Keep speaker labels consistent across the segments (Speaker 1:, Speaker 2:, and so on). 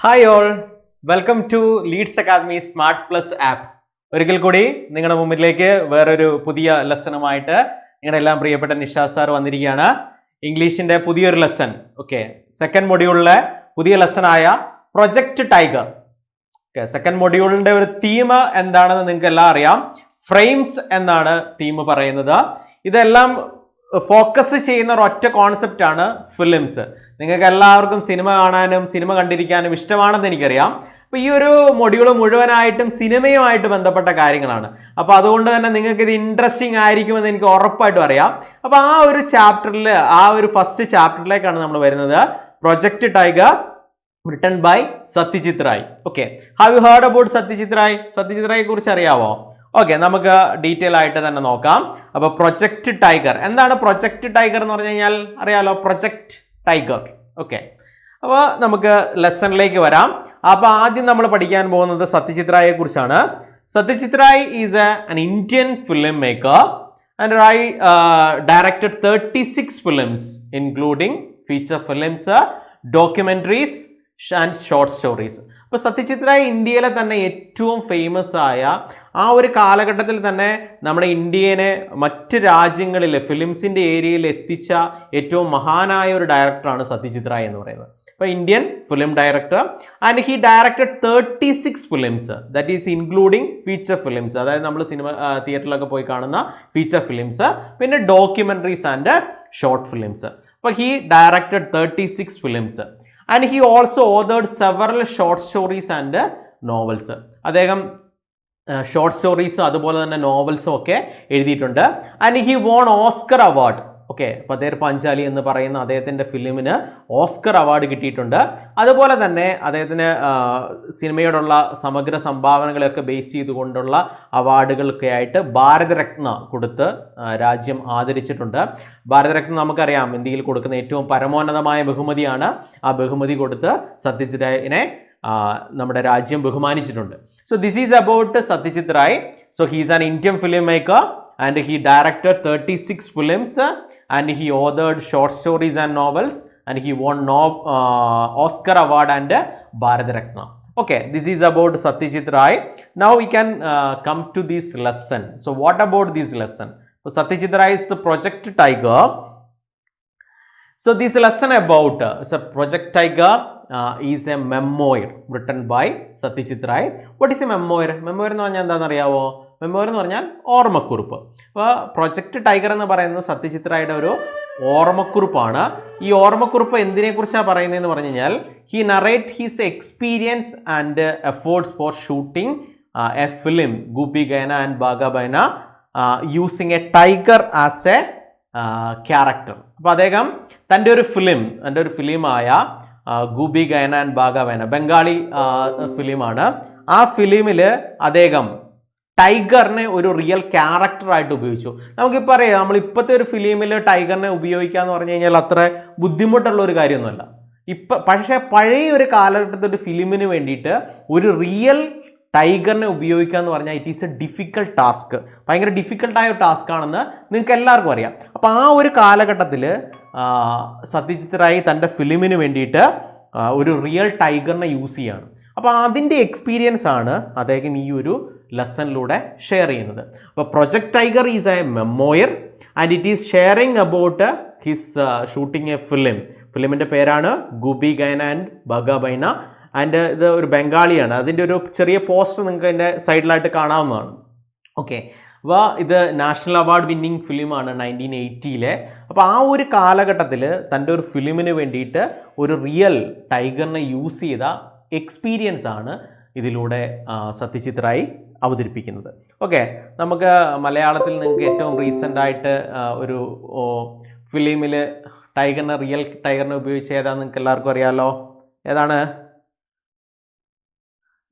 Speaker 1: Hi all, welcome to Leeds academy smart plus app. ഒരിക്കൽ കൂടി നിങ്ങളുടെ മുമ്പിലേക്ക് വേറൊരു പുതിയ ലെസണുമായിട്ട് നിങ്ങളുടെ എല്ലാം പ്രിയപ്പെട്ട നിഷാദ് സാർ വന്നിരിക്കുകയാണ്. ഇംഗ്ലീഷിന്റെ പുതിയൊരു ലെസൺ. ഓക്കെ, സെക്കൻഡ് മൊഡ്യൂളിലെ പുതിയ ലെസണായ പ്രൊജക്ട് ടൈഗർ. ഓക്കെ, സെക്കൻഡ് മൊഡ്യൂളിന്റെ ഒരു തീം എന്താണെന്ന് നിങ്ങൾക്ക് എല്ലാം അറിയാം. ഫ്രെയിംസ് എന്നാണ് തീം പറയുന്നത്. ഇതെല്ലാം ഫോക്കസ് ചെയ്യുന്ന ഒരൊറ്റ കോൺസെപ്റ്റ് ആണ് ഫിലിംസ്. നിങ്ങൾക്ക് എല്ലാവർക്കും സിനിമ കാണാനും സിനിമ കണ്ടിരിക്കാനും ഇഷ്ടമാണെന്ന് എനിക്കറിയാം. അപ്പോൾ ഈ ഒരു മൊഡ്യൂൾ മുഴുവനായിട്ടും സിനിമയുമായിട്ട് ബന്ധപ്പെട്ട കാര്യങ്ങളാണ്. അപ്പോൾ അതുകൊണ്ട് തന്നെ നിങ്ങൾക്ക് ഇത് ഇൻട്രസ്റ്റിംഗ് ആയിരിക്കുമെന്ന് എനിക്ക് ഉറപ്പായിട്ടും അറിയാം. അപ്പോൾ ആ ഒരു ചാപ്റ്ററിൽ, ആ ഒരു ഫസ്റ്റ് ചാപ്റ്ററിലേക്കാണ് നമ്മൾ വരുന്നത്. Project tiger written by Satyajit Ray. Okay, have you heard about Satyajit Ray? Satyajit റായെ കുറിച്ച് അറിയാവോ? ഓക്കെ, നമുക്ക് ഡീറ്റെയിൽ ആയിട്ട് തന്നെ നോക്കാം. അപ്പോൾ പ്രൊജക്ട് ടൈഗർ എന്താണ്? പ്രൊജക്ട് ടൈഗർ എന്ന് പറഞ്ഞു കഴിഞ്ഞാൽ അറിയാലോ, പ്രൊജക്ട് ടൈഗർ. ഓക്കെ, അപ്പോൾ നമുക്ക് ലെസണിലേക്ക് വരാം. അപ്പോൾ ആദ്യം നമ്മൾ പഠിക്കാൻ പോകുന്നത് സത്യജിത് റായെ കുറിച്ചാണ്. Satyajit Rai is an Indian filmmaker and Ray directed 36 films including feature films, documentaries and short stories. അപ്പോൾ സത്യജിത് റായ് ഇന്ത്യയിലെ തന്നെ ഏറ്റവും ഫേമസ് ആയ ആ ഒരു കാലഘട്ടത്തിൽ തന്നെ നമ്മുടെ ഇന്ത്യനെ മറ്റ് രാജ്യങ്ങളിൽ ഫിലിംസിൻ്റെ ഏരിയയിൽ എത്തിച്ച ഏറ്റവും മഹാനായ ഒരു ഡയറക്ടറാണ് സത്യജിത് റായ് എന്ന് പറയുന്നത്. അപ്പോൾ Indian film director, and he directed 36 films, that is including feature films, അതായത് നമ്മൾ സിനിമ തിയേറ്ററിലൊക്കെ പോയി കാണുന്ന ഫീച്ചർ ഫിലിംസ്, പിന്നെ ഡോക്യുമെൻ്ററീസ് ആൻഡ് ഷോർട്ട് ഫിലിംസ്. അപ്പോൾ he directed 36 films. And he also authored several short stories and novels. അദ്ദേഹം short stories അതുപോലെ തന്നെ നോവൽസും ഒക്കെ എഴുതിയിട്ടുണ്ട്. And he won Oscar award. Okay, Pather Panchali എന്ന് പറയുന്ന അദ്ദേഹത്തിൻ്റെ ഫിലിമിന് ഓസ്കർ അവാർഡ് കിട്ടിയിട്ടുണ്ട്. അതുപോലെ തന്നെ അദ്ദേഹത്തിന് സിനിമയോടുള്ള സമഗ്ര സംഭാവനകളെയൊക്കെ ബേസ് ചെയ്തുകൊണ്ടുള്ള അവാർഡുകളൊക്കെ ആയിട്ട് ഭാരതരത്ന കൊടുത്ത് രാജ്യം ആദരിച്ചിട്ടുണ്ട്. ഭാരതരത്ന നമുക്കറിയാം, ഇന്ത്യയിൽ കൊടുക്കുന്ന ഏറ്റവും പരമോന്നതമായ ബഹുമതിയാണ്. ആ ബഹുമതി കൊടുത്ത് സത്യജിത് റായിനെ നമ്മുടെ രാജ്യം ബഹുമാനിച്ചിട്ടുണ്ട്. So this is about Satyajit Ray. So he is an Indian film maker and he directed 36 films and he authored short stories and novels and he won Oscar award and Bharat Ratna. Okay, this is about Satyajit Ray. Now we can come to this lesson. So what about this lesson? So Satyajit Ray is the Project Tiger. So this lesson about Project Tiger is a memoir written by Satyajit Ray. What is a memoir? Memoir എന്ന് പറഞ്ഞാൽ എന്താണെന്ന് അറിയാവോ? Memoir എന്ന് പറഞ്ഞാൽ ഓർമ്മക്കുറിപ്പ്. അപ്പോൾ project tiger എന്ന് പറയുന്നത് സത്യജിത് റായുടെ ഒരു ഓർമ്മക്കുറിപ്പാണ്. ഈ ഓർമ്മക്കുറിപ്പ് എന്തിനെക്കുറിച്ചാണ് പറയുന്നതെന്ന് പറഞ്ഞു കഴിഞ്ഞാൽ, he narrate his experience and efforts four shooting a film ഗൂപി ഗൈന and ബാഗബൈന using A tiger as a character. അപ്പോൾ അദ്ദേഹം തൻ്റെ ഒരു ഫിലിമായ ഗൂബി ഗൈന ആൻഡ് ബാഗബൈന, ബംഗാളി ഫിലിമാണ്. ആ ഫിലിമിൽ അദ്ദേഹം ടൈഗറിനെ ഒരു റിയൽ ക്യാരക്ടറായിട്ട് ഉപയോഗിച്ചു. നമുക്കിപ്പോൾ അറിയാം, നമ്മളിപ്പോഴത്തെ ഒരു ഫിലിമിൽ ടൈഗറിനെ ഉപയോഗിക്കുക എന്ന് പറഞ്ഞു കഴിഞ്ഞാൽ അത്ര ബുദ്ധിമുട്ടുള്ള ഒരു കാര്യമൊന്നുമല്ല. പക്ഷേ പഴയ ഒരു കാലഘട്ടത്തിൽ ഒരു ഫിലിമിന് വേണ്ടിയിട്ട് ഒരു റിയൽ ടൈഗറിനെ ഉപയോഗിക്കുക എന്ന് പറഞ്ഞാൽ it is A difficult task. ഭയങ്കര ഡിഫിക്കൽട്ടായ ഒരു ടാസ്ക് ആണെന്ന് നിങ്ങൾക്ക് എല്ലാവർക്കും അറിയാം. അപ്പോൾ ആ ഒരു കാലഘട്ടത്തിൽ സത്യജിത് റായ് തൻ്റെ ഫിലിമിന് വേണ്ടിയിട്ട് ഒരു റിയൽ ടൈഗറിനെ യൂസ് ചെയ്യുകയാണ്. അപ്പോൾ അതിൻ്റെ എക്സ്പീരിയൻസ് ആണ് അദ്ദേഹം ഈ ഒരു ലെസണിലൂടെ ഷെയർ ചെയ്യുന്നത്. അപ്പോൾ project tiger is a memoir and it is sharing about his shooting a ഫിലിമിൻ്റെ പേരാണ് ഗൂപി ഗൈന ആൻഡ് ബാഗബൈന. ആൻഡ് ഇത് ഒരു ബംഗാളിയാണ്. അതിൻ്റെ ഒരു ചെറിയ പോസ്റ്റർ നിങ്ങൾക്ക് അതിൻ്റെ സൈഡിലായിട്ട് കാണാവുന്നതാണ്. ഓക്കെ, അപ്പോൾ ഇത് നാഷണൽ അവാർഡ് വിന്നിങ് ഫിലിമാണ് 1980. അപ്പോൾ ആ ഒരു കാലഘട്ടത്തിൽ തൻ്റെ ഒരു ഫിലിമിന് വേണ്ടിയിട്ട് ഒരു റിയൽ ടൈഗറിനെ യൂസ് ചെയ്ത എക്സ്പീരിയൻസ് ആണ് ഇതിലൂടെ സത്യജിത് റായ് അവതരിപ്പിക്കുന്നത്. ഓക്കെ, നമുക്ക് മലയാളത്തിൽ നിങ്ങൾക്ക് ഏറ്റവും റീസെൻ്റ് ആയിട്ട് ഒരു ഫിലിമിൽ റിയൽ ടൈഗറിനെ ഉപയോഗിച്ച് ഏതാണെന്ന് നിങ്ങൾക്ക് എല്ലാവർക്കും അറിയാമല്ലോ. ഏതാണ്?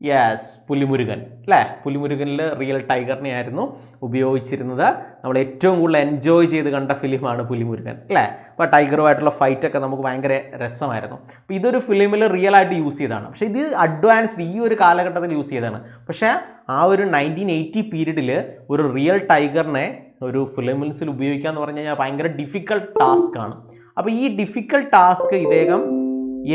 Speaker 1: യെസ്, പുലിമുരുകൻ അല്ലേ? പുലിമുരുകനിൽ റിയൽ ടൈഗറിനെ ആയിരുന്നു ഉപയോഗിച്ചിരുന്നത്. നമ്മൾ ഏറ്റവും കൂടുതൽ എൻജോയ് ചെയ്ത് കണ്ട ഫിലിമാണ് പുലിമുരുകൻ അല്ലേ? അപ്പോൾ ടൈഗറുമായിട്ടുള്ള ഫൈറ്റൊക്കെ നമുക്ക് ഭയങ്കര രസമായിരുന്നു. അപ്പോൾ ഇതൊരു ഫിലിമിൽ റിയൽ ആയിട്ട് യൂസ് ചെയ്തതാണ്. പക്ഷേ ഇത് അഡ്വാൻസ്ഡ് ഈ ഒരു കാലഘട്ടത്തിൽ യൂസ് ചെയ്തതാണ്. പക്ഷേ ആ ഒരു 1980 പീരീഡിൽ ഒരു റിയൽ ടൈഗറിനെ ഒരു ഫിലിംസിൽ ഉപയോഗിക്കുക എന്ന് പറഞ്ഞു കഴിഞ്ഞാൽ ഭയങ്കര ഡിഫിക്കൽട്ട് ടാസ്ക് ആണ്. അപ്പോൾ ഈ ഡിഫിക്കൽട്ട് ടാസ്ക് ഇദ്ദേഹം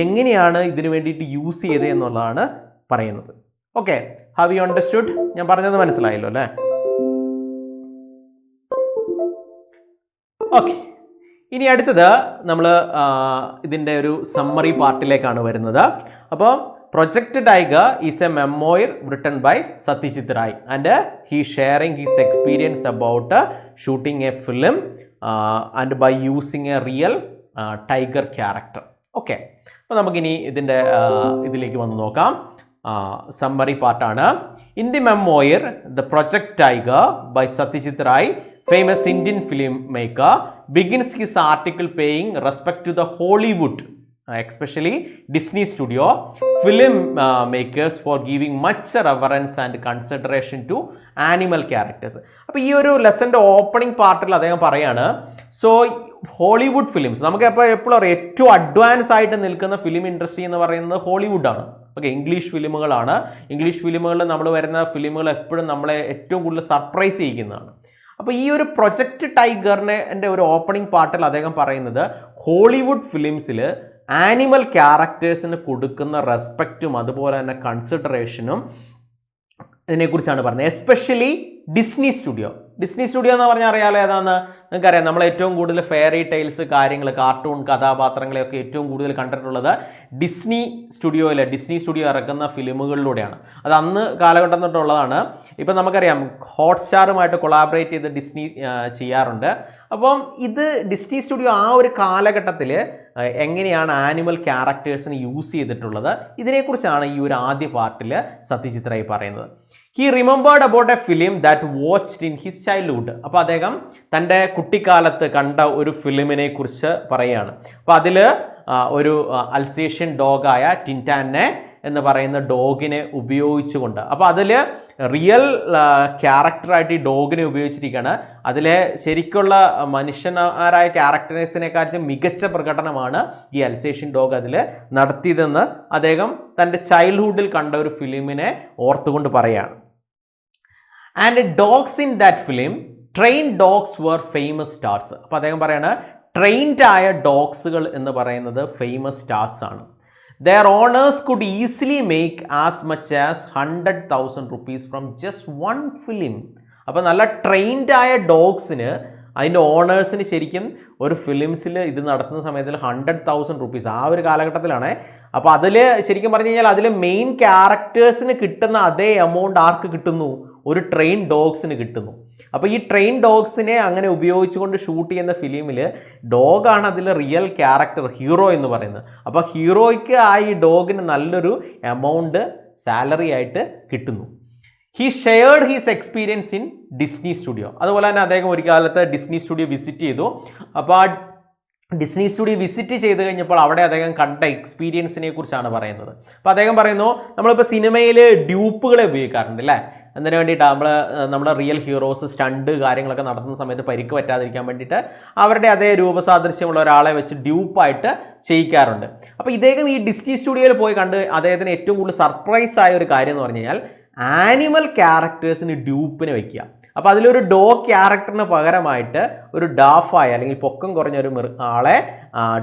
Speaker 1: എങ്ങനെയാണ് ഇതിനു വേണ്ടിയിട്ട് യൂസ് ചെയ്തത് എന്നുള്ളതാണ് പറയുന്നത്. Okay, have you understood? ഞാൻ പറഞ്ഞത് മനസ്സിലായല്ലോ അല്ലേ? ഓക്കെ, ഇനി അടുത്തത് നമ്മൾ ഇതിൻ്റെ ഒരു സമ്മറി പാർട്ടിലേക്കാണ് വരുന്നത്. അപ്പോൾ project tiger is a memoir written by Satyajit Ray and he sharing his experience about shooting a film and by using a real tiger character. Okay, അപ്പോൾ നമുക്കിനി ഇതിലേക്ക് വന്ന് നോക്കാം. സമ്മറി പാർട്ടാണ്. In the memoir the Project Tiger by Satyajit Ray, famous Indian filmmaker, begins his article paying respect to the Hollywood, especially Disney studio film makers for giving much reverence and consideration to animal characters. അപ്പോൾ ഈ ഒരു ലെസൻ്റെ opening പാർട്ടിൽ അദ്ദേഹം പറയാണ്, so Hollywood films നമുക്ക് എപ്പോഴും അറിയാം ഏറ്റവും അഡ്വാൻസ് ആയിട്ട് നിൽക്കുന്ന ഫിലിം ഇൻഡസ്ട്രി എന്ന് പറയുന്നത് ഹോളിവുഡാണ്. ഓക്കെ, ഇംഗ്ലീഷ് ഫിലിമുകളാണ്. ഇംഗ്ലീഷ് ഫിലിമുകളിൽ നമ്മൾ വരുന്ന ഫിലിമുകൾ എപ്പോഴും നമ്മളെ ഏറ്റവും കൂടുതൽ സർപ്രൈസ് ചെയ്യിക്കുന്നതാണ്. അപ്പോൾ ഈ ഒരു പ്രൊജക്ട് ടൈഗറിൻ്റെ ഒരു ഓപ്പണിംഗ് പാർട്ടിൽ അദ്ദേഹം പറയുന്നത് ഹോളിവുഡ് ഫിലിംസിൽ ആനിമൽ ക്യാരക്ടേഴ്സിന് കൊടുക്കുന്ന റെസ്പെക്റ്റും അതുപോലെ തന്നെ കൺസിഡറേഷനും ഇതിനെക്കുറിച്ചാണ് പറഞ്ഞത്. എസ്പെഷ്യലി ഡിസ്നി സ്റ്റുഡിയോ എന്ന് പറഞ്ഞാൽ അറിയാലോ ഏതാണെന്ന് നിങ്ങൾക്കറിയാം. നമ്മൾ ഏറ്റവും കൂടുതൽ ഫെയറി ടൈൽസ് കാര്യങ്ങൾ, കാർട്ടൂൺ കഥാപാത്രങ്ങളെയൊക്കെ ഏറ്റവും കൂടുതൽ കണ്ടിട്ടുള്ളത് ഡിസ്നി സ്റ്റുഡിയോ ഇറക്കുന്ന ഫിലിമുകളിലൂടെയാണ്. അത് അന്ന് കാലഘട്ടം തൊട്ടുള്ളതാണ്. ഇപ്പം നമുക്കറിയാം ഹോട്ട്സ്റ്റാറുമായിട്ട് കൊളാബറേറ്റ് ചെയ്ത് ഡിസ്നി ചെയ്യാറുണ്ട്. അപ്പം ഇത് ഡിസ്നി സ്റ്റുഡിയോ ആ ഒരു കാലഘട്ടത്തിൽ എങ്ങനെയാണ് ആനിമൽ ക്യാരക്ടേഴ്സിന് യൂസ് ചെയ്തിട്ടുള്ളത്, ഇതിനെക്കുറിച്ചാണ് ഈ ഒരു ആദ്യ പാർട്ടിൽ സത്യജിത് റായ് പറയുന്നത്. He remembered about A film that watched in his childhood. അപ്പോൾ അദ്ദേഹം തൻ്റെ കുട്ടിക്കാലത്ത് കണ്ട ഒരു ഫിലിമിനെ കുറിച്ച് പറയുകയാണ്. അപ്പോൾ അതിൽ ഒരു അൽസേഷ്യൻ ഡോഗായ ടിൻറ്റാനെ എന്ന് പറയുന്ന ഡോഗിനെ ഉപയോഗിച്ചുകൊണ്ട്, അപ്പോൾ അതിൽ റിയൽ ക്യാരക്ടറായിട്ട് ഈ ഡോഗിനെ ഉപയോഗിച്ചിരിക്കുകയാണ്. അതിലെ ശരിക്കുള്ള മനുഷ്യന്മാരായ ക്യാരക്ടേഴ്സിനെക്കാളും മികച്ച പ്രകടനമാണ് ഈ അൽസേഷ്യൻ ഡോഗ് അതിൽ നടത്തിയതെന്ന് അദ്ദേഹം തൻ്റെ ചൈൽഡ്ഹുഡിൽ കണ്ട ഒരു ഫിലിമിനെ ഓർത്തുകൊണ്ട് പറയുകയാണ്. And dogs in that film trained dogs were famous stars. അപ്പോൾ അദ്ദേഹം പറയാണ് ട്രെയിൻഡ് ആയ ഡോഗ്സുകൾ എന്ന് പറയുന്നത് ഫേമസ് സ്റ്റാർസ് ആണ്. Their owners could easily make as much as 100,000 rupees from just one film. അപ്പോൾ നല്ല ട്രെയിൻഡ് ആയ ഡോഗ്സിന് അതിൻ്റെ ഓണേഴ്സിന് ശരിക്കും ഒരു ഫിലിംസിൽ ഇത് നടത്തുന്ന സമയത്തിൽ 100,000 rupees ആ ഒരു കാലഘട്ടത്തിലാണ്. അപ്പോൾ അതിൽ ശരിക്കും പറഞ്ഞു കഴിഞ്ഞാൽ അതിൽ മെയിൻ ക്യാരക്ടേഴ്സിന് കിട്ടുന്ന അതേ എമൗണ്ട് ആർക്ക് കിട്ടുന്നു? ഒരു ട്രെയിൻ ഡോഗ്സിന് കിട്ടുന്നു. അപ്പോൾ ഈ ട്രെയിൻ ഡോഗ്സിനെ അങ്ങനെ ഉപയോഗിച്ചുകൊണ്ട് ഷൂട്ട് ചെയ്യുന്ന ഫിലിമിൽ ഡോഗാണ് അതിൽ റിയൽ ക്യാരക്ടർ, ഹീറോ എന്ന് പറയുന്നത്. അപ്പോൾ ഹീറോയ്ക്ക് ആ ഈ ഡോഗിന് നല്ലൊരു എമൗണ്ട് സാലറി ആയിട്ട് കിട്ടുന്നു. He shared his experience in Disney studio. അതുപോലെ തന്നെ അദ്ദേഹം ഒരു കാലത്ത് ഡിസ്നി സ്റ്റുഡിയോ വിസിറ്റ് ചെയ്തു. അപ്പോൾ ആ ഡിസ്നി സ്റ്റുഡിയോ വിസിറ്റ് ചെയ്ത് കഴിഞ്ഞപ്പോൾ അവിടെ അദ്ദേഹം കണ്ട എക്സ്പീരിയൻസിനെ കുറിച്ചാണ് പറയുന്നത്. അപ്പോൾ അദ്ദേഹം പറയുന്നു, നമ്മളിപ്പോൾ സിനിമയിൽ ഡ്യൂപ്പുകളെ ഉപയോഗിക്കാറുണ്ട് അല്ലേ? അതിന് വേണ്ടിയിട്ടാണ് നമ്മുടെ റിയൽ ഹീറോസ് സ്റ്റണ്ട് കാര്യങ്ങളൊക്കെ നടത്തുന്ന സമയത്ത് പരിക്ക് പറ്റാതിരിക്കാൻ വേണ്ടിയിട്ട് അവരുടെ അതേ രൂപസാദൃശ്യമുള്ള ഒരാളെ വെച്ച് ഡ്യൂപ്പായിട്ട് ചെയ്യിക്കാറുണ്ട്. അപ്പോൾ ഇദ്ദേഹം ഈ ഡിസ്നി സ്റ്റുഡിയോയിൽ പോയി കണ്ട് അദ്ദേഹത്തിന് ഏറ്റവും കൂടുതൽ സർപ്രൈസ് ആയ ഒരു കാര്യം എന്ന് പറഞ്ഞു കഴിഞ്ഞാൽ ആനിമൽ ക്യാരക്ടേഴ്സിന് ഡ്യൂപ്പിനെ വയ്ക്കുക. അപ്പോൾ അതിലൊരു ഡോഗ് ക്യാരക്ടറിന് പകരമായിട്ട് ഒരു ഡാഫായ അല്ലെങ്കിൽ പൊക്കം കുറഞ്ഞൊരു ആളെ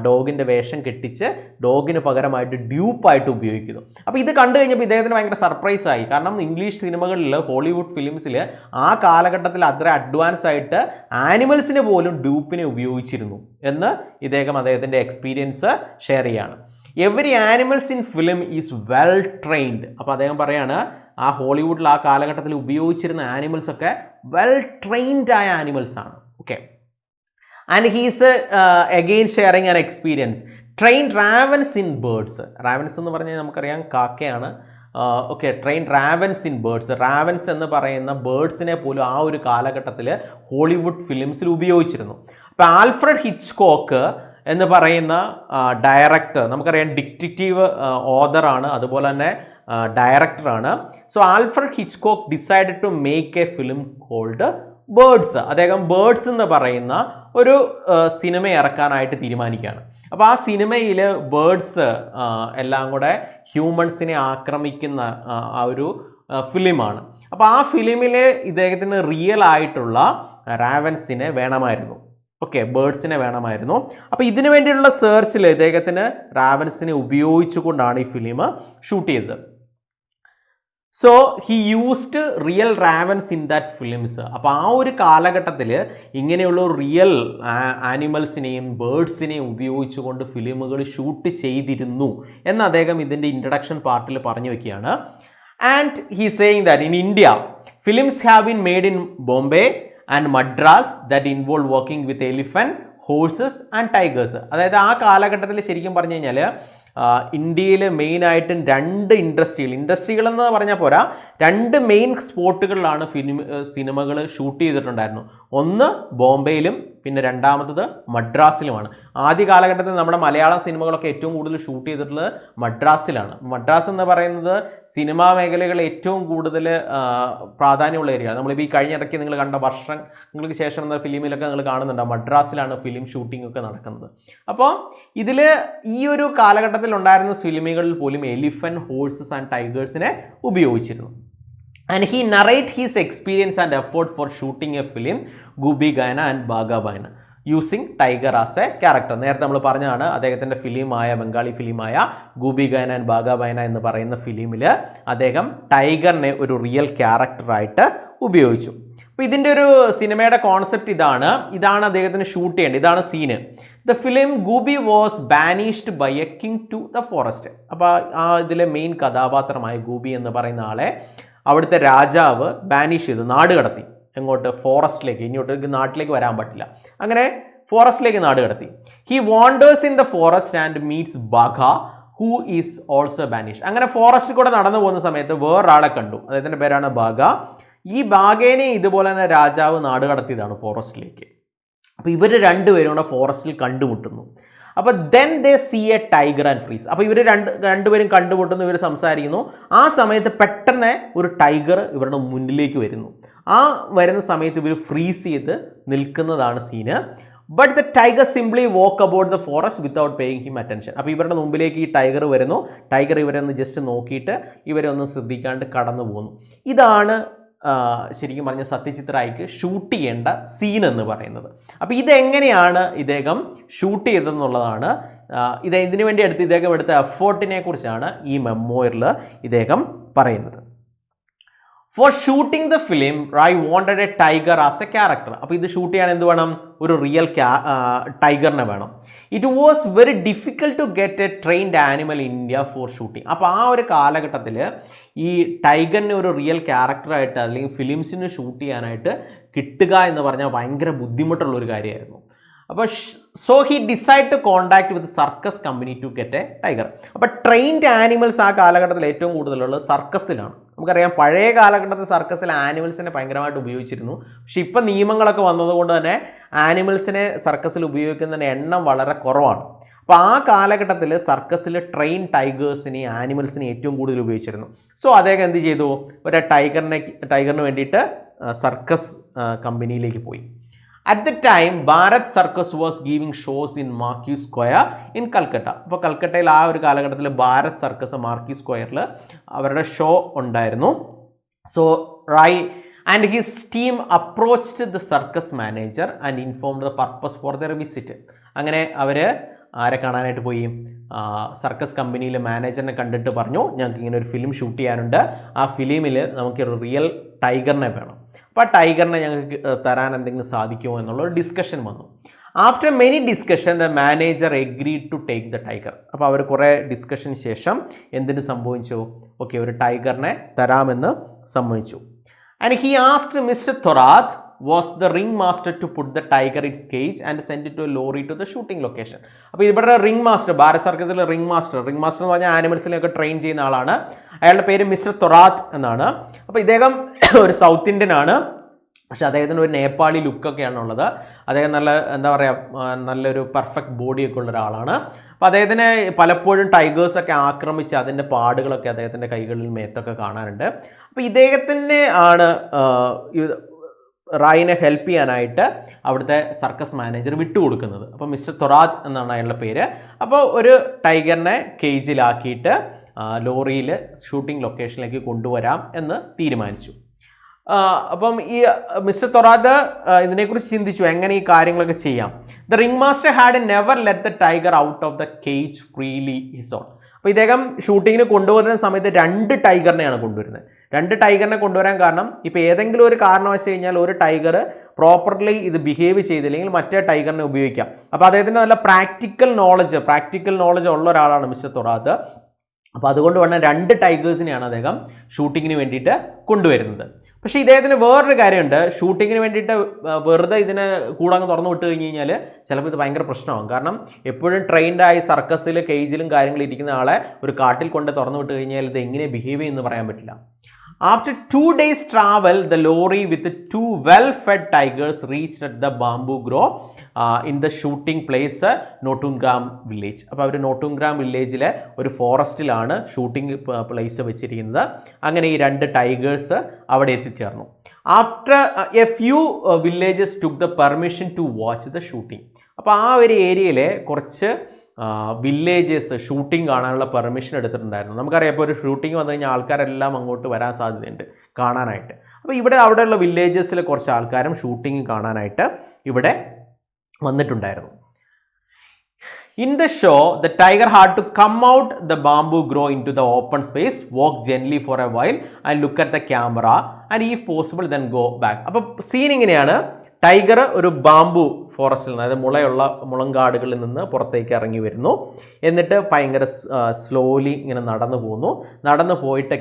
Speaker 1: ഡോഗിൻ്റെ വേഷം കെട്ടിച്ച് ഡോഗിന് പകരമായിട്ട് ഡ്യൂപ്പായിട്ട് ഉപയോഗിക്കുന്നു. അപ്പോൾ ഇത് കണ്ടു കഴിഞ്ഞപ്പോൾ ഇദ്ദേഹത്തിന് ഭയങ്കര സർപ്രൈസ് ആയി. കാരണം ഇംഗ്ലീഷ് സിനിമകളിൽ ഹോളിവുഡ് ഫിലിംസിൽ ആ കാലഘട്ടത്തിൽ അത്ര അഡ്വാൻസ് ആയിട്ട് ആനിമൽസിന് പോലും ഡ്യൂപ്പിനെ ഉപയോഗിച്ചിരുന്നു എന്ന് അദ്ദേഹത്തിൻ്റെ എക്സ്പീരിയൻസ് ഷെയർ ചെയ്യുകയാണ്. Every animals in film is well trained. അപ്പോൾ അദ്ദേഹം പറയാണ് ആ ഹോളിവുഡിൽ ആ കാലഘട്ടത്തിൽ ഉപയോഗിച്ചിരുന്ന ആനിമൽസ് ഒക്കെ വെൽ ട്രെയിൻഡ് ആയ ആനിമൽസ് ആണ്. Okay, and he's again sharing an experience train ravens in birds. Ravens എന്ന് പറഞ്ഞാൽ നമുക്കറിയാം കാക്കയാണ്. Okay, train ravens in birds. Ravens എന്ന് പറയുന്ന ബേർഡ്സിനെ പോലും ആ ഒരു കാലഘട്ടത്തിൽ ഹോളിവുഡ് ഫിലിംസിൽ ഉപയോഗിച്ചിരുന്നു. അപ്പോൾ ആൽഫ്രഡ് ഹിച്ച്കോക്ക് എന്ന് പറയുന്ന ഡയറക്ടർ, നമുക്കറിയാം ഡിറ്റക്റ്റീവ് ഓതറാണ്, അതുപോലെ തന്നെ ഡയറക്ടറാണ്. So Alfred Hitchcock decided to make a film called Birds. അദ്ദേഹം ബേർഡ്സ് എന്ന് പറയുന്ന ഒരു സിനിമ ഇറക്കാനായിട്ട് തീരുമാനിക്കുകയാണ്. അപ്പോൾ ആ സിനിമയിൽ ബേർഡ്സ് എല്ലാം കൂടെ ഹ്യൂമൻസിനെ ആക്രമിക്കുന്ന ആ ഒരു ഫിലിമാണ്. അപ്പോൾ ആ ഫിലിമിൽ ഇദ്ദേഹത്തിന് റിയൽ ആയിട്ടുള്ള റാവൻസിനെ വേണമായിരുന്നു. ഓക്കെ, ബേർഡ്സിനെ വേണമായിരുന്നു. അപ്പോൾ ഇതിനു വേണ്ടിയുള്ള സെർച്ചിൽ ഇദ്ദേഹത്തിന് റാവൻസിനെ ഉപയോഗിച്ചുകൊണ്ടാണ് ഈ ഫിലിം ഷൂട്ട് ചെയ്തത്. So he used real ravens in that films. അപ്പോൾ ആ ഒരു കാലഘട്ടത്തിൽ ഇങ്ങനെയുള്ള റിയൽ ആനിമൽസിനെയും ബേർഡ്സിനെയും ഉപയോഗിച്ചുകൊണ്ട് ഫിലിമുകൾ ഷൂട്ട് ചെയ്തിരുന്നു എന്ന് അദ്ദേഹം ഇതിൻ്റെ ഇൻട്രഡക്ഷൻ പാർട്ടിൽ പറഞ്ഞു വെക്കുകയാണ്. And he saying that in India films have been made in Bombay and Madras that involve working with elephant, horses and tigers. അതായത് ആ കാലഘട്ടത്തിൽ ശരിക്കും പറഞ്ഞു കഴിഞ്ഞാൽ ഇന്ത്യയിൽ മെയിനായിട്ടും 2 ഇൻഡസ്ട്രികൾ എന്ന് പറഞ്ഞാൽ പോരാ, 2 മെയിൻ സ്പോട്ടുകളിലാണ് സിനിമകൾ ഷൂട്ട് ചെയ്തിട്ടുണ്ടായിരുന്നു. ഒന്ന് ബോംബെയിലും പിന്നെ രണ്ടാമത്തത് മദ്രാസിലുമാണ്. ആദ്യ കാലഘട്ടത്തിൽ നമ്മുടെ മലയാളം സിനിമകളൊക്കെ ഏറ്റവും കൂടുതൽ ഷൂട്ട് ചെയ്തിട്ടുള്ളത് മദ്രാസിലാണ്. മദ്രാസ് എന്ന് പറയുന്നത് സിനിമാ മേഖലകളിൽ ഏറ്റവും കൂടുതൽ പ്രാധാന്യമുള്ള ഏരിയയാണ്. നമ്മളിപ്പോൾ ഈ കഴിഞ്ഞിടയ്ക്ക് നിങ്ങൾ കണ്ട വർഷങ്ങൾക്ക് ശേഷം എന്ന ഫിലിമിലൊക്കെ നിങ്ങൾ കാണുന്നുണ്ടാവും മദ്രാസിലാണ് ഫിലിം ഷൂട്ടിംഗ് ഒക്കെ നടക്കുന്നത്. അപ്പോൾ ഇതിൽ ഈ ഒരു കാലഘട്ടത്തിൽ ഉണ്ടായിരുന്ന ഫിലിമുകളിൽ പോലും എലിഫന്റ്, ഹോഴ്സസ് ആൻഡ് ടൈഗേഴ്സിനെ ഉപയോഗിച്ചിരുന്നു. And he narrate his experience and effort for shooting a film Goopy Gyne and Bagha Byne using tiger as a character. നേരത്തെ നമ്മൾ പറഞ്ഞതാണ് അദ്ദേഹത്തിൻ്റെ ഫിലിമായ ബംഗാളി ഫിലിമായ ഗൂബി ഗാന ആൻഡ് ബാഗ ബൈന എന്ന് പറയുന്ന ഫിലിമിൽ അദ്ദേഹം ടൈഗറിനെ ഒരു റിയൽ ക്യാരക്ടറായിട്ട് ഉപയോഗിച്ചു. അപ്പോൾ ഇതിൻ്റെ ഒരു സിനിമയുടെ കോൺസെപ്റ്റ് ഇതാണ് അദ്ദേഹത്തിന് ഷൂട്ട് ചെയ്യേണ്ടത്. ഇതാണ് scene. The film Goopy was banished by a king to the forest. അപ്പോൾ ആ ഇതിലെ മെയിൻ കഥാപാത്രമായ ഗൂബി എന്ന് പറയുന്ന ആളെ അവിടുത്തെ രാജാവ് ബാനിഷ് ചെയ്തു, നാട് കടത്തി. എങ്ങോട്ട്? ഫോറസ്റ്റിലേക്ക്. ഇങ്ങോട്ട് നാട്ടിലേക്ക് വരാൻ പറ്റില്ല. അങ്ങനെ ഫോറസ്റ്റിലേക്ക് നാട് കടത്തി. He wanders in the forest and meets Bagha who is also banish. അങ്ങനെ ഫോറസ്റ്റിൽ കൂടെ നടന്നു പോകുന്ന സമയത്ത് വേറൊരാളെ കണ്ടു. അദ്ദേഹത്തിൻ്റെ പേരാണ് ബാഘ. ഈ ബാഘേനെ ഇതുപോലെ തന്നെ രാജാവ് നാട് കടത്തിയതാണ് ഫോറസ്റ്റിലേക്ക്. അപ്പോൾ ഇവർ രണ്ടുപേരും കൂടെ ഫോറസ്റ്റിൽ കണ്ടുമുട്ടുന്നു. അപ്പോൾ then they see a tiger and freeze. അപ്പോൾ ഇവർ രണ്ടുപേരും കണ്ടുമുട്ടുന്നു, ഇവർ സംസാരിക്കുന്നു. ആ സമയത്ത് പെട്ടെന്ന് ഒരു ടൈഗർ ഇവരുടെ മുന്നിലേക്ക് വരുന്നു. ആ വരുന്ന സമയത്ത് ഇവർ ഫ്രീസ് ചെയ്ത് നിൽക്കുന്നതാണ് scene. But the tiger simply walk about the forest without paying him attention. അപ്പോൾ ഇവരുടെ മുമ്പിലേക്ക് ഈ ടൈഗർ വരുന്നു. ടൈഗർ ഇവരെ ഒന്ന് ജസ്റ്റ് നോക്കിയിട്ട് ഇവരെ ഒന്നും ശ്രദ്ധിക്കാണ്ട് കടന്നു പോകുന്നു. ഇതാണ് ശരിക്കും പറഞ്ഞ സത്യജിത് റായ്ക്ക് ഷൂട്ട് ചെയ്യേണ്ട സീൻ എന്ന് പറയുന്നത്. അപ്പോൾ ഇതെങ്ങനെയാണ് ഇദ്ദേഹം ഷൂട്ട് ചെയ്തതെന്നുള്ളതാണ് ഇതിനു വേണ്ടി ഇദ്ദേഹം എടുത്ത എഫേർട്ടിനെ കുറിച്ചാണ് ഈ മെമ്മോയറിൽ ഇദ്ദേഹം പറയുന്നത്. Four shooting the film Rai wanted A tiger as a character. അപ്പോൾ ഇത് ഷൂട്ട് ചെയ്യാൻ എന്ത് വേണം? ഒരു റിയൽ ടൈഗറിനെ വേണം. It was very difficult to get a trained animal in India for shooting. അപ്പോൾ ആ ഒരു കാലഘട്ടത്തിൽ ഈ ടൈഗറിനെ ഒരു റിയൽ ക്യാരക്ടറായിട്ട് അല്ലെങ്കിൽ ഫിലിംസിന് ഷൂട്ട് ചെയ്യാനായിട്ട് കിട്ടുക എന്ന് പറഞ്ഞാൽ ഭയങ്കര ബുദ്ധിമുട്ടുള്ളൊരു കാര്യമായിരുന്നു. അപ്പോൾ so he decide to contact with circus company to get a tiger. അപ്പോൾ ട്രെയിൻഡ് ആനിമൽസ് ആ കാലഘട്ടത്തിൽ ഏറ്റവും കൂടുതലുള്ളത് സർക്കസിലാണ്. നമുക്കറിയാം പഴയ കാലഘട്ടത്തിൽ സർക്കസിൽ ആനിമൽസിനെ ഭയങ്കരമായിട്ട് ഉപയോഗിച്ചിരുന്നു. പക്ഷെ ഇപ്പം നിയമങ്ങളൊക്കെ വന്നതുകൊണ്ട് തന്നെ ആനിമൽസിനെ സർക്കസിൽ ഉപയോഗിക്കുന്നതിൻ്റെ എണ്ണം വളരെ കുറവാണ്. അപ്പോൾ ആ കാലഘട്ടത്തിൽ സർക്കസിൽ ട്രെയിൻ ടൈഗേഴ്സിനെയും ആനിമൽസിനെയും ഏറ്റവും കൂടുതൽ ഉപയോഗിച്ചിരുന്നു. സോ അദ്ദേഹം എന്ത് ചെയ്തു? ഒരു ടൈഗറിന് വേണ്ടിയിട്ട് സർക്കസ് കമ്പനിയിലേക്ക് പോയി. At the time, Bharat Circus was giving shows in Marquis Square in Calcutta. അപ്പോൾ കൽക്കട്ടയിൽ ആ ഒരു കാലഘട്ടത്തിൽ ഭാരത് സർക്കസ് മാർക്കി സ്ക്വയറിൽ അവരുടെ ഷോ ഉണ്ടായിരുന്നു. So Rai and his team approached the circus manager and informed the purpose for there visit. അങ്ങനെ അവർ ആരെ കാണാനായിട്ട് പോയി? സർക്കസ് കമ്പനിയിലെ മാനേജറിനെ കണ്ടിട്ട് പറഞ്ഞു, ഞങ്ങൾക്ക് ഇങ്ങനെ ഒരു ഫിലിം ഷൂട്ട് ചെയ്യാനുണ്ട്. ആ ഫിലിമിൽ നമുക്കൊരു റിയൽ ടൈഗറിനെ വേണം. അപ്പോൾ ആ ടൈഗറിനെ ഞങ്ങൾക്ക് തരാൻ എന്തെങ്കിലും സാധിക്കുമോ എന്നുള്ളൊരു ഡിസ്കഷൻ വന്നു. After many discussion the manager agreed to take the tiger. അപ്പോൾ അവർ കുറേ ഡിസ്കഷന് ശേഷം എന്തിന് സംഭവിച്ചു? ഓക്കെ, ഒരു ടൈഗറിനെ തരാമെന്ന് സമ്മതിച്ചു. And he asked mister Thorat was the ringmaster to put the tiger its cage and send it to a lorry to the shooting location. അപ്പോൾ ഇവിടെ റിംഗ് മാസ്റ്റർ, ഭാരത് സർക്കസിലെ റിംഗ് മാസ്റ്റർ എന്ന് പറഞ്ഞാൽ ആനിമൽസിനെയൊക്കെ ട്രെയിൻ ചെയ്യുന്ന ആളാണ്. അയാളുടെ പേര് മിസ്റ്റർ തൊറാത്ത് എന്നാണ്. അപ്പോൾ ഇദ്ദേഹം ഒരു സൗത്ത് ഇന്ത്യൻ ആണ്. പക്ഷെ അദ്ദേഹത്തിന് ഒരു നേപ്പാളി ലുക്കൊക്കെയാണ് ഉള്ളത്. അദ്ദേഹം നല്ല എന്താ പറയുക, നല്ലൊരു പെർഫെക്റ്റ് ബോഡിയൊക്കെ ഉള്ള ഒരാളാണ്. അപ്പോൾ അദ്ദേഹത്തിന് പലപ്പോഴും ടൈഗേഴ്സൊക്കെ ആക്രമിച്ച് അതിൻ്റെ പാടുകളൊക്കെ അദ്ദേഹത്തിൻ്റെ കൈകളിൽ മേത്തൊക്കെ കാണാനുണ്ട്. അപ്പോൾ ഇദ്ദേഹത്തിൻ്റെ ആണ് റായിനെ ഹെൽപ്പ് ചെയ്യാനായിട്ട് അവിടുത്തെ സർക്കസ് മാനേജർ വിട്ടുകൊടുക്കുന്നത്. അപ്പോൾ മിസ്റ്റർ തൊറാത്ത് എന്നാണ് അയാളുടെ പേര്. അപ്പോൾ ഒരു ടൈഗറിനെ കേജിലാക്കിയിട്ട് ലോറിയിൽ ഷൂട്ടിംഗ് ലൊക്കേഷനിലേക്ക് കൊണ്ടുവരാം എന്ന് തീരുമാനിച്ചു. അപ്പം ഈ മിസ്റ്റർ തൊറാദ് ഇതിനെക്കുറിച്ച് ചിന്തിച്ചു എങ്ങനെ ഈ കാര്യങ്ങളൊക്കെ ചെയ്യാം. The ring master had never let the tiger out of the cage freely his own. അപ്പോൾ ഇദ്ദേഹം ഷൂട്ടിങ്ങിന് കൊണ്ടുവരുന്ന സമയത്ത് 2 ടൈഗറിനെയാണ് കൊണ്ടുവരുന്നത്. 2 ടൈഗറിനെ കൊണ്ടുവരാൻ കാരണം ഇപ്പോൾ ഏതെങ്കിലും ഒരു കാരണവശാൽ കഴിഞ്ഞാൽ ഒരു ടൈഗർ പ്രോപ്പർലി ഇത് ബിഹേവ് ചെയ്തില്ലെങ്കിൽ മറ്റേ ടൈഗറിനെ ഉപയോഗിക്കാം. അപ്പോൾ അദ്ദേഹത്തിന് നല്ല പ്രാക്ടിക്കൽ നോളജ് ഉള്ള ഒരാളാണ് മിസ്റ്റർ തൊറാദ്. അപ്പോൾ അതുകൊണ്ട് വേണം 2 ടൈഗേഴ്സിനെയാണ് അദ്ദേഹം ഷൂട്ടിങ്ങിന് വേണ്ടിയിട്ട് കൊണ്ടുവരുന്നത്. പക്ഷേ ഇദ്ദേഹത്തിന് വേറൊരു കാര്യമുണ്ട്. ഷൂട്ടിങ്ങിന് വേണ്ടിയിട്ട് വെറുതെ ഇതിനെ കൂടങ്ങ് തുറന്നു വിട്ട് കഴിഞ്ഞ് കഴിഞ്ഞാൽ ചിലപ്പോൾ ഇത് ഭയങ്കര പ്രശ്നമാകും. കാരണം എപ്പോഴും ട്രെയിൻഡായി സർക്കസിൽ കേജിലും കാര്യങ്ങളും ഇരിക്കുന്ന ആളെ ഒരു കാട്ടിൽ കൊണ്ട് തുറന്നു വിട്ട് കഴിഞ്ഞാൽ ഇത് എങ്ങനെ ബിഹേവ് ചെയ്യുമെന്ന് പറയാൻ പറ്റില്ല. After 2 days travel, the lorry with 2 well-fed tigers reached at the bamboo grove in the shooting place, Notungram village. അപ്പോൾ അവർ നോട്ടുംഗ്രാം വില്ലേജിലെ ഒരു ഫോറസ്റ്റിലാണ് ഷൂട്ടിംഗ് പ്ലേസ് വെച്ചിരിക്കുന്നത്. അങ്ങനെ ഈ 2 ടൈഗേഴ്സ് അവിടെ എത്തിച്ചേർന്നു. After a few villages took the permission to watch the shooting. അപ്പോൾ ആ ഒരു ഏരിയയിലെ കുറച്ച് വില്ലേജസ് ഷൂട്ടിംഗ് കാണാനുള്ള പെർമിഷൻ എടുത്തിട്ടുണ്ടായിരുന്നു. നമുക്കറിയാം ഇപ്പോൾ ഒരു ഷൂട്ടിംഗ് വന്നു കഴിഞ്ഞാൽ ആൾക്കാരെല്ലാം അങ്ങോട്ട് വരാൻ സാധ്യതയുണ്ട് കാണാനായിട്ട്. അപ്പോൾ അവിടെയുള്ള വില്ലേജസിലെ കുറച്ച് ആൾക്കാരും ഷൂട്ടിംഗ് കാണാനായിട്ട് ഇവിടെ വന്നിട്ടുണ്ടായിരുന്നു. In the show, the tiger had to come out the bamboo grove into the open space, walk gently for a while and look at the camera and if possible then go back. അപ്പോൾ scene ഇങ്ങനെയാണ്. Tiger ഒരു bamboo ഫോറസ്റ്റിൽ നിന്ന്, അതായത് മുളങ്കാടുകളിൽ നിന്ന് പുറത്തേക്ക് ഇറങ്ങി വരുന്നു. എന്നിട്ട് ഭയങ്കര സ്ലോലി ഇങ്ങനെ നടന്നു പോയിട്ട്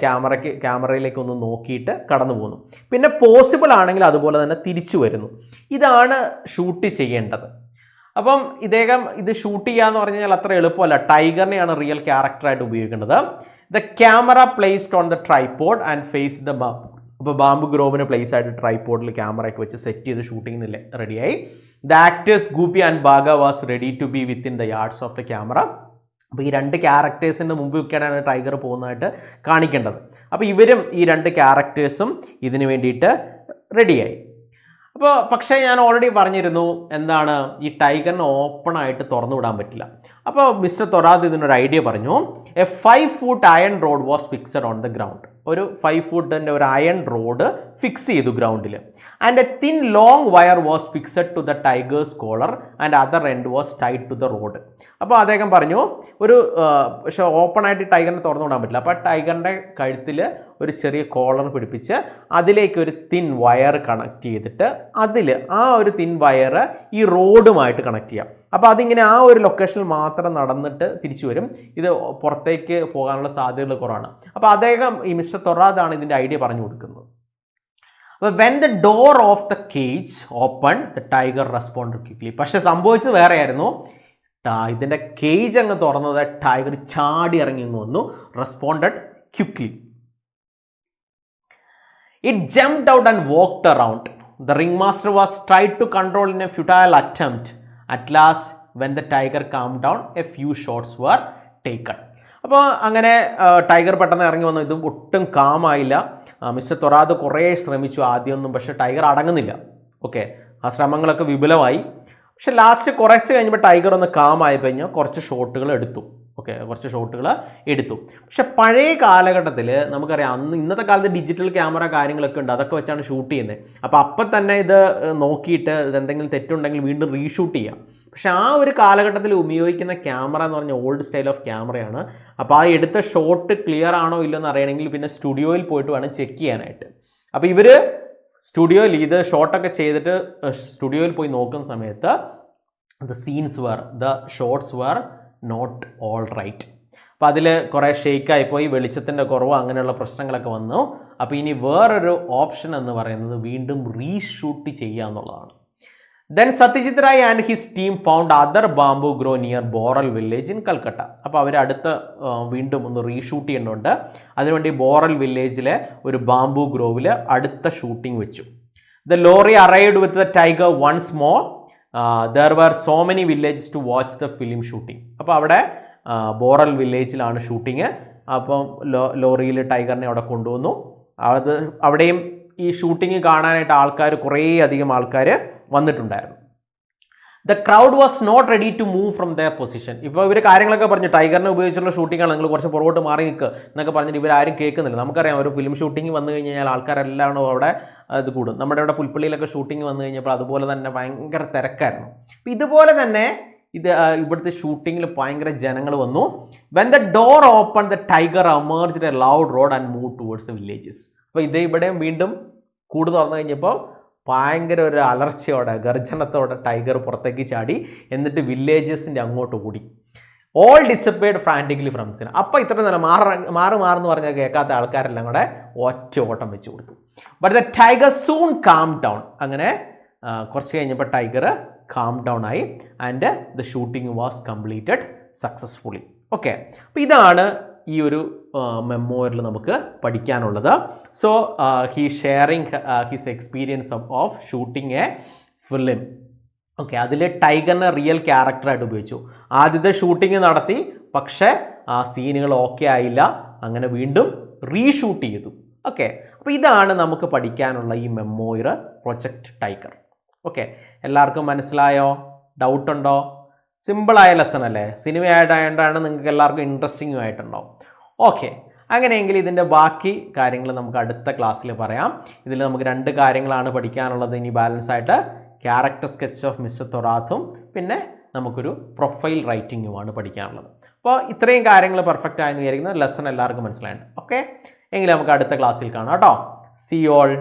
Speaker 1: ക്യാമറയിലേക്ക് ഒന്ന് നോക്കിയിട്ട് കടന്നു പോകുന്നു. പിന്നെ പോസിബിൾ ആണെങ്കിൽ അതുപോലെ തന്നെ തിരിച്ചു വരുന്നു. ഇതാണ് ഷൂട്ട് ചെയ്യേണ്ടത്. അപ്പം ഇദ്ദേഹം ഇത് ഷൂട്ട് ചെയ്യാന്ന് പറഞ്ഞു കഴിഞ്ഞാൽ അത്ര എളുപ്പമല്ല. ടൈഗറിനെയാണ് റിയൽ ക്യാരക്ടറായിട്ട് ഉപയോഗിക്കേണ്ടത്. The camera placed on the tripod and face the bamboo. അപ്പോൾ ബാംബു ഗ്രോവിന് പ്ലേസ് ആയിട്ട് ട്രൈപോഡിൽ ക്യാമറയൊക്കെ വെച്ച് സെറ്റ് ചെയ്ത് ഷൂട്ടിങ്ങിന് റെഡിയായി. The actors Goopy and Bagha was ready to be within the yards of the camera. അപ്പോൾ ഈ 2 ക്യാരക്ടേഴ്സിൻ്റെ മുമ്പ് ഒക്കെയാണ് ടൈഗർ പോകുന്നതായിട്ട് കാണിക്കേണ്ടത്. അപ്പോൾ ഇവരും ഈ 2 ക്യാരക്ടേഴ്സും ഇതിന് വേണ്ടിയിട്ട് റെഡിയായി. അപ്പോൾ പക്ഷേ ഞാൻ ഓൾറെഡി പറഞ്ഞിരുന്നു എന്താണ്, ഈ ടൈഗറിനെ ഓപ്പണായിട്ട് തുറന്നു വിടാൻ പറ്റില്ല. അപ്പോൾ മിസ്റ്റർ തൊറാദ് ഇതിനൊരു ഐഡിയ പറഞ്ഞു. A 5 foot iron rod was fixed on the ground. ഒരു 5 foot ഒരു അയൺ റോഡ് ഫിക്സ് ചെയ്തു ഗ്രൗണ്ടിൽ. And a thin long wire was fixed to the tiger's collar and other end was tied to the rod. അപ്പോൾ അദ്ദേഹം പറഞ്ഞു ഒരു പക്ഷേ ഓപ്പണായിട്ട് ടൈഗറിനെ തുറന്നു വിടാൻ പറ്റില്ല. അപ്പോൾ ടൈഗറിൻ്റെ കഴുത്തിൽ ഒരു ചെറിയ കോളർ പിടിപ്പിച്ച് അതിലേക്ക് ഒരു തിൻ വയർ കണക്ട് ചെയ്തിട്ട് അതിൽ ആ ഒരു തിൻ വയർ ഈ റോഡുമായിട്ട് കണക്ട് ചെയ്യാം. അപ്പോൾ അതിങ്ങനെ ആ ഒരു ലൊക്കേഷനിൽ മാത്രം നടന്നിട്ട് തിരിച്ചു വരും. ഇത് പുറത്തേക്ക് പോകാനുള്ള സാധ്യതകൾ കുറവാണ്. അപ്പോൾ അദ്ദേഹം ഈ മിസ്റ്റർ തൊറാദാണ് ഇതിൻ്റെ ഐഡിയ പറഞ്ഞു കൊടുക്കുന്നത്. അപ്പോൾ when the door of the cage open the tiger responded quickly. പക്ഷെ സംഭവിച്ചത് വേറെയായിരുന്നു. ഇതിൻ്റെ കേജ് അങ്ങ് തുറന്നത് ടൈഗർ ചാടി ഇറങ്ങി വന്നു. Responded quickly. It jumped out and walked around. The ringmaster was tried to control in a futile attempt. At last, when the tiger calmed down, a few shots were taken. അപ്പോൾ അങ്ങനെ tiger പെട്ടെന്ന് ഇറങ്ങി വന്നു. ഇത് ഒട്ടും കാമായില്ല. Mister തൊറാദ് കുറേ ശ്രമിച്ചു ആദ്യമൊന്നും, പക്ഷേ ടൈഗർ അടങ്ങുന്നില്ല. ഓക്കെ, ആ ശ്രമങ്ങളൊക്കെ വിപുലമായി. പക്ഷെ ലാസ്റ്റ് കുറച്ച് കഴിഞ്ഞപ്പോൾ ടൈഗർ ഒന്ന് കാമായി കഴിഞ്ഞാൽ കുറച്ച് ഷോട്ടുകൾ എടുത്തു. പക്ഷെ പഴയ കാലഘട്ടത്തിൽ നമുക്കറിയാം, ഇന്നത്തെ കാലത്ത് ഡിജിറ്റൽ ക്യാമറ കാര്യങ്ങളൊക്കെ ഉണ്ട്, അതൊക്കെ വെച്ചാണ് ഷൂട്ട് ചെയ്യുന്നത്. അപ്പോൾ അപ്പം തന്നെ ഇത് നോക്കിയിട്ട് ഇതെന്തെങ്കിലും തെറ്റുണ്ടെങ്കിൽ വീണ്ടും റീഷൂട്ട് ചെയ്യാം. പക്ഷെ ആ ഒരു കാലഘട്ടത്തിൽ ഉപയോഗിക്കുന്ന ക്യാമറ എന്ന് പറഞ്ഞാൽ ഓൾഡ് സ്റ്റൈൽ ഓഫ് ക്യാമറയാണ്. അപ്പോൾ ആ എടുത്ത ഷോട്ട് ക്ലിയർ ആണോ ഇല്ലെന്ന് അറിയണമെങ്കിൽ പിന്നെ സ്റ്റുഡിയോയിൽ പോയിട്ട് വേണം ചെക്ക് ചെയ്യാനായിട്ട്. അപ്പോൾ ഇവർ സ്റ്റുഡിയോയിൽ ഇത് ഷോട്ടൊക്കെ ചെയ്തിട്ട് സ്റ്റുഡിയോയിൽ പോയി നോക്കുന്ന സമയത്ത് the shots were not all right. അപ്പോൾ അതിൽ കുറേ ഷെയ്ക്കായിപ്പോയി, വെളിച്ചത്തിൻ്റെ കുറവ്, അങ്ങനെയുള്ള പ്രശ്നങ്ങളൊക്കെ വന്നു. അപ്പോൾ ഇനി വേറൊരു ഓപ്ഷൻ എന്ന് പറയുന്നത് വീണ്ടും റീഷൂട്ട് ചെയ്യുക എന്നുള്ളതാണ്. Then Satyajit Ray and his team found other bamboo grow near boreal village in Calcutta. അപ്പോൾ അവർ വീണ്ടും ഒന്ന് റീഷൂട്ട് ചെയ്യേണ്ടതുണ്ട്. അതിനുവേണ്ടി ബോറൽ വില്ലേജിലെ ഒരു ബാംബു ഗ്രോവിൽ അടുത്ത ഷൂട്ടിംഗ് വെച്ചു. The lorry arrived with the tiger once more. There were so many villages to watch the film shooting. അപ്പോൾ അവിടെ ബോറൽ വില്ലേജിലാണ് ഷൂട്ടിങ്. അപ്പം ലോറിയിൽ ടൈഗറിനെ അവിടെ കൊണ്ടുവന്നു. അവിടെയും ഈ ഷൂട്ടിങ് കാണാനായിട്ട് കുറേ അധികം ആൾക്കാർ വന്നിട്ടുണ്ടായിരുന്നു. The crowd was not ready to move from their position. ഇപ്പോൾ ഇവർ കാര്യങ്ങളൊക്കെ പറഞ്ഞു, ടൈഗറിനെ ഉപയോഗിച്ചുള്ള ഷൂട്ടിങ്ങാണ്, നിങ്ങൾ കുറച്ച് പുറകോട്ട് മാറി നിൽക്കുക എന്നൊക്കെ പറഞ്ഞിട്ട് ഇവരാരും കേൾക്കുന്നില്ല. നമുക്കറിയാം ഒരു ഫിലിം ഷൂട്ടിംഗ് വന്നു കഴിഞ്ഞാൽ ആൾക്കാരെല്ലാം അവിടെ ഇത് കൂടും. നമ്മുടെ ഇവിടെ പുൽപ്പള്ളിയിലൊക്കെ ഷൂട്ടിംഗ് വന്നു കഴിഞ്ഞപ്പോൾ അതുപോലെ തന്നെ ഭയങ്കര തിരക്കായിരുന്നു. അപ്പോൾ ഇതുപോലെ തന്നെ ഇവിടുത്തെ ഷൂട്ടിങ്ങിൽ ഭയങ്കര ജനങ്ങൾ വന്നു. When the door open the tiger emerged A loud road and move towards the villages. അപ്പോൾ ഇവിടെയും വീണ്ടും കൂട് തുറന്നു കഴിഞ്ഞപ്പോൾ ഭയങ്കര ഒരു അലർച്ചയോടെ ഗർജനത്തോടെ ടൈഗർ പുറത്തേക്ക് ചാടി, എന്നിട്ട് വില്ലേജസിൻ്റെ അങ്ങോട്ട് കൂടി. All disappeared frantically from scene. അപ്പോൾ ഇത്ര നേരം മാറെന്ന് പറഞ്ഞാൽ കേൾക്കാത്ത ആൾക്കാരെല്ലാം കൂടെ ഒറ്റ ഓട്ടം വെച്ച് കൊടുത്തു. But the tiger soon calm down. അങ്ങനെ കുറച്ച് കഴിഞ്ഞപ്പോൾ ടൈഗർ കാം ഡൗൺ ആയി and the shooting was completed successfully. Okay, അപ്പോൾ ഇതാണ് ഈ ഒരു മെമ്മോറിയൽ നമുക്ക് പഠിക്കാനുള്ളത്. So he sharing his experience of shooting A film. Okay, അതിൽ ടൈഗറിനെ റിയൽ ക്യാരക്ടറായിട്ട് ഉപയോഗിച്ചു. ആദ്യത്തെ ഷൂട്ടിങ് നടത്തി, പക്ഷേ ആ സീനുകൾ ഓക്കെ ആയില്ല, അങ്ങനെ വീണ്ടും റീഷൂട്ട് ചെയ്തു. ഓക്കെ, അപ്പോൾ ഇതാണ് നമുക്ക് പഠിക്കാനുള്ള ഈ മെമ്മോയർ പ്രൊജക്റ്റ് ടൈഗർ. ഓക്കെ, എല്ലാവർക്കും മനസ്സിലായോ? ഡൗട്ടുണ്ടോ? സിമ്പിളായ ലെസൺ അല്ലേ? സിനിമയായിട്ടാണ് നിങ്ങൾക്ക് എല്ലാവർക്കും ഇൻട്രസ്റ്റിംഗും ആയിട്ടുണ്ടാവും. ഓക്കെ, അങ്ങനെയെങ്കിൽ ഇതിൻ്റെ ബാക്കി കാര്യങ്ങൾ നമുക്ക് അടുത്ത ക്ലാസ്സിൽ പറയാം. ഇതിൽ നമുക്ക് 2 കാര്യങ്ങളാണ് പഠിക്കാനുള്ളത് ഇനി ബാലൻസ് ആയിട്ട്. ക്യാരക്ടർ സ്കെച്ച് ഓഫ് മിസ്റ്റർ തൊറാത്തും പിന്നെ നമുക്കൊരു പ്രൊഫൈൽ റൈറ്റിങ്ങുമാണ് പഠിക്കാനുള്ളത്. അപ്പോൾ ഇത്രയും കാര്യങ്ങൾ പെർഫെക്റ്റ് ആയെന്ന് വിചാരിക്കുന്ന ലെസൺ എല്ലാവർക്കും മനസ്സിലായിട്ടുണ്ട്. ഓക്കെ, എങ്കിൽ നമുക്ക് അടുത്ത ക്ലാസ്സിൽ കാണാം കേട്ടോ. C you all.